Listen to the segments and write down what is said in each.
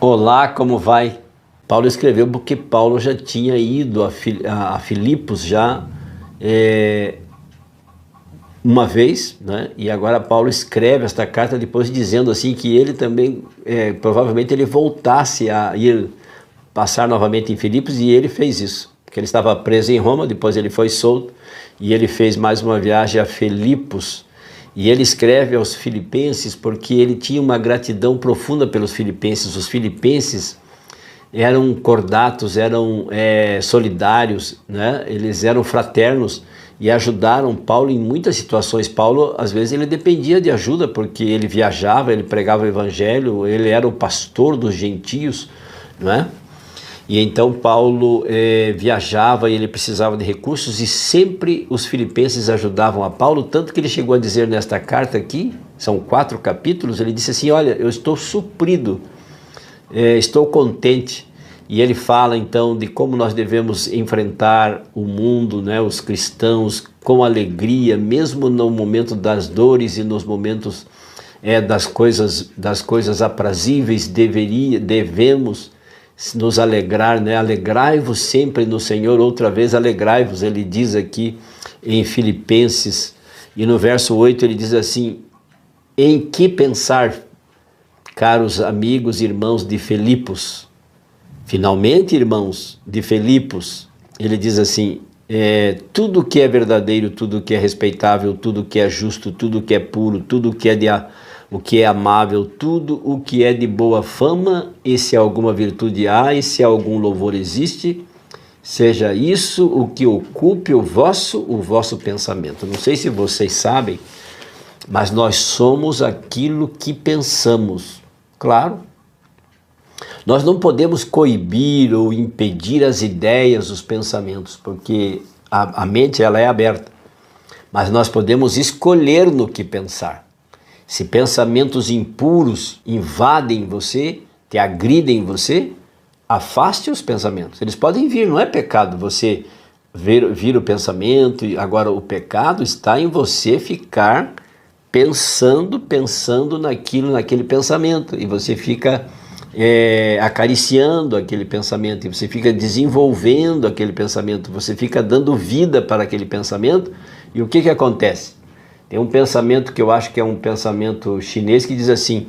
Olá, como vai? Paulo escreveu porque Paulo já tinha ido a Filipos já é, uma vez, né? E agora Paulo escreve esta carta depois dizendo assim que ele também, provavelmente ele voltasse a ir passar novamente em Filipos, e ele fez isso, porque ele estava preso em Roma, depois ele foi solto e ele fez mais uma viagem a Filipos. E ele escreve aos filipenses porque ele tinha uma gratidão profunda pelos filipenses. Os filipenses eram cordatos, eram solidários, né? Eles eram fraternos e ajudaram Paulo em muitas situações. Paulo, às vezes, ele dependia de ajuda porque ele viajava, ele pregava o evangelho, ele era o pastor dos gentios, não é? E então Paulo viajava e ele precisava de recursos, e sempre os filipenses ajudavam a Paulo, tanto que ele chegou a dizer nesta carta aqui, são 4 capítulos, ele disse assim: olha, eu estou suprido, estou contente. E ele fala então de como nós devemos enfrentar o mundo, né, os cristãos, com alegria, mesmo no momento das dores e nos momentos das coisas aprazíveis. Devemos nos alegrar, né? Alegrai-vos sempre no Senhor. Outra vez alegrai-vos, ele diz aqui em Filipenses, e no verso 8 ele diz assim: em que pensar, caros amigos e irmãos de Filipos? Finalmente, irmãos de Filipos, ele diz assim: tudo que é verdadeiro, tudo que é respeitável, tudo que é justo, tudo que é puro, tudo que é o que é amável, tudo o que é de boa fama, e se alguma virtude há, e se algum louvor existe, seja isso o que ocupe o vosso pensamento. Não sei se vocês sabem, mas nós somos aquilo que pensamos. Claro, nós não podemos coibir ou impedir as ideias, os pensamentos, porque a mente ela é aberta, mas nós podemos escolher no que pensar. Se pensamentos impuros invadem você, te agridem você, afaste os pensamentos. Eles podem vir, não é pecado você vir o pensamento. Agora, o pecado está em você ficar pensando naquele pensamento, e você fica acariciando aquele pensamento, e você fica desenvolvendo aquele pensamento, você fica dando vida para aquele pensamento. E o que acontece? Tem um pensamento que eu acho que é um pensamento chinês que diz assim: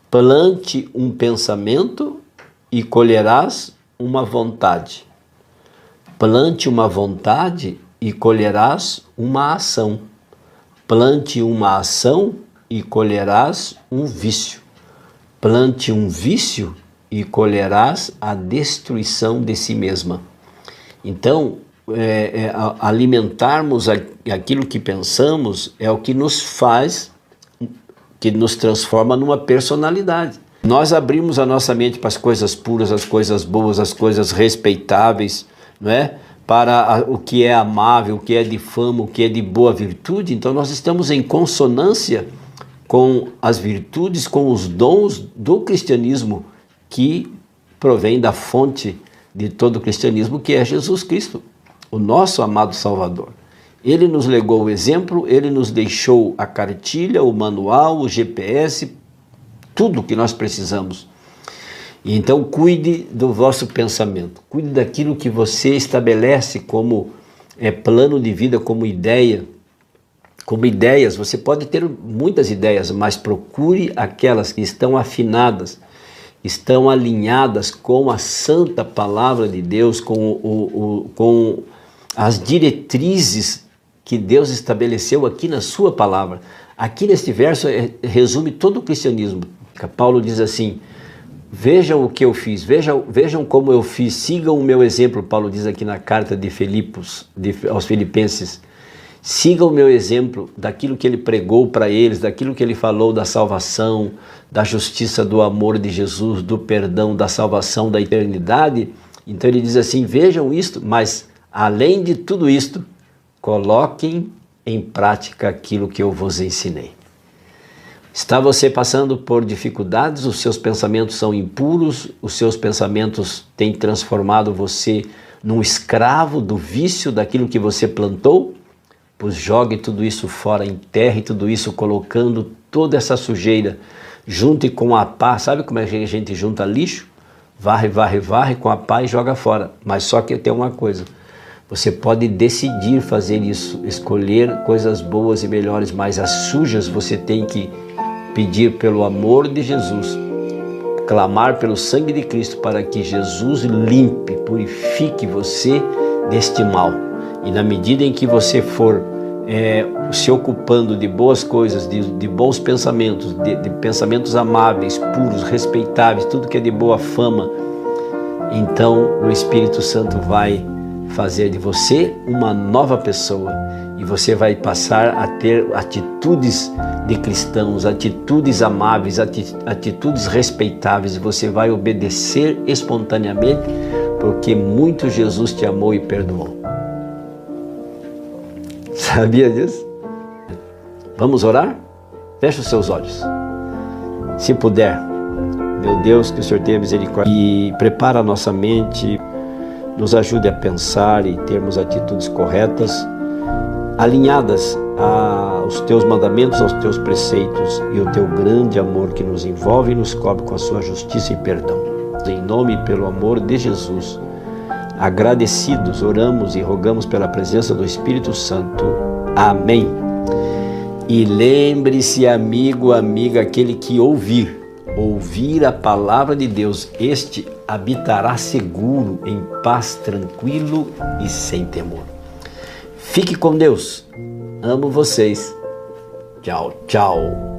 plante um pensamento e colherás uma vontade. Plante uma vontade e colherás uma ação. Plante uma ação e colherás um vício. Plante um vício e colherás a destruição de si mesma. Então, alimentarmos aquilo que pensamos é o que nos faz, que nos transforma numa personalidade. Nós abrimos a nossa mente para as coisas puras, as coisas boas, as coisas respeitáveis, não é? Para o que é amável, o que é de fama, o que é de boa virtude. Então nós estamos em consonância com as virtudes, com os dons do cristianismo, que provém da fonte de todo o cristianismo, que é Jesus Cristo, o nosso amado Salvador. Ele nos legou o exemplo, ele nos deixou a cartilha, o manual, o GPS, tudo que nós precisamos. E então cuide do vosso pensamento, cuide daquilo que você estabelece como plano de vida, como ideia. Como ideias, você pode ter muitas ideias, mas procure aquelas que estão afinadas, estão alinhadas com a santa palavra de Deus, com as diretrizes que Deus estabeleceu aqui na sua palavra. Aqui neste verso resume todo o cristianismo. Paulo diz assim: vejam o que eu fiz, vejam como eu fiz, sigam o meu exemplo. Paulo diz aqui na carta de Filipos, aos Filipenses: sigam o meu exemplo daquilo que ele pregou para eles, daquilo que ele falou da salvação, da justiça, do amor de Jesus, do perdão, da salvação, da eternidade. Então ele diz assim: vejam isto, mas além de tudo isto, coloquem em prática aquilo que eu vos ensinei. Está você passando por dificuldades? Os seus pensamentos são impuros? Os seus pensamentos têm transformado você num escravo do vício, daquilo que você plantou? Pois jogue tudo isso fora, enterre tudo isso, colocando toda essa sujeira, junte com a pá. Sabe como é que a gente junta lixo? Varre, varre, varre com a pá e joga fora. Mas só que tem uma coisa, você pode decidir fazer isso, escolher coisas boas e melhores, mas as sujas você tem que pedir pelo amor de Jesus, clamar pelo sangue de Cristo para que Jesus limpe, purifique você deste mal. E na medida em que você for se ocupando de boas coisas, de bons pensamentos, de pensamentos amáveis, puros, respeitáveis, tudo que é de boa fama, então o Espírito Santo vai fazer de você uma nova pessoa e você vai passar a ter atitudes de cristãos, atitudes amáveis, atitudes respeitáveis. Você vai obedecer espontaneamente porque muito Jesus te amou e perdoou. Sabia disso? Vamos orar? Feche os seus olhos. Se puder, meu Deus, que o Senhor tenha misericórdia e prepara a nossa mente, nos ajude a pensar e termos atitudes corretas, alinhadas aos teus mandamentos, aos teus preceitos e o teu grande amor que nos envolve e nos cobre com a sua justiça e perdão. Em nome e pelo amor de Jesus, agradecidos, oramos e rogamos pela presença do Espírito Santo. Amém. E lembre-se, amigo, amiga, aquele que ouvir a palavra de Deus, este habitará seguro, em paz, tranquilo e sem temor. Fique com Deus. Amo vocês. Tchau, tchau.